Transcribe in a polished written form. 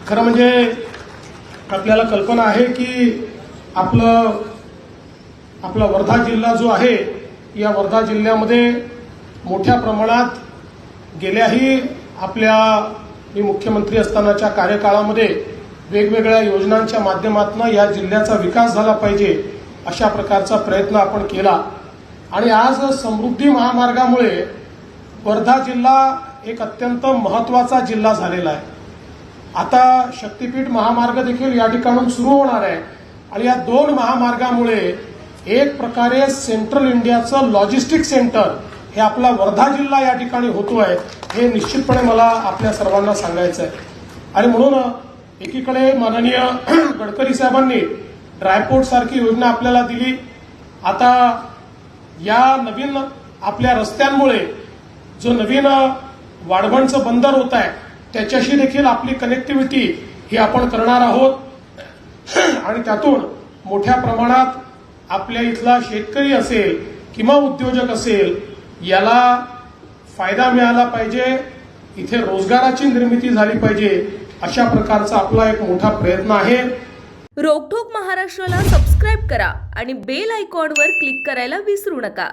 खरं म्हणजे आपल्याला कल्पना आहे की आपला वर्धा जिल्हा जो आहे, या वर्धा जिल्ह्यामध्ये मोठ्या प्रमाणात गेल्याही मी मुख्यमंत्री असतानाच्या कार्यकाळामध्ये वेगवेगळ्या योजनांच्या माध्यमातून या जिल्ह्याचा विकास झाला पाहिजे अशा प्रकारचा प्रयत्न आपण केला आणि आज समृद्धी महामार्गामुळे वर्धा जिल्हा एक अत्यंत महत्वाचा जिल्हा झालेला आहे। आता शक्तीपीठ महामार्ग देखील या ठिकाणून सुरू होणार आहे आणि या दोन महामार्गामुळे एक प्रकारे सेंट्रल इंडियाचं लॉजिस्टिक सेंटर हे आपला वर्धा जिल्हा या ठिकाणी होतो आहे, हे निश्चितपणे मला आपल्या सर्वांना सांगायचं आहे। आणि म्हणून एकीकडे माननीय गडकरी साहेबांनी ड्रायपोर्ट सारखी योजना आपल्याला दिली। आता या नवीन आपल्या रस्त्यांमुळे जो नवीन वाढवणचं बंदर होत आहे त्याच्याशी देखील आपली कनेक्टिव्हिटी ही आपण करणार आहोत आणि त्यातून मोठ्या प्रमाणात आपल्या इथला शेतकरी असेल किंवा उद्योजक असेल याला फायदा मिळाला पाहिजे, इथे रोजगाराची निर्मिती झाली पाहिजे, अशा प्रकारचा आपला एक मोठा प्रयत्न आहे। रोकठोक महाराष्ट्राला सबस्क्राईब करा आणि बेल आयकॉनवर क्लिक करायला विसरू नका।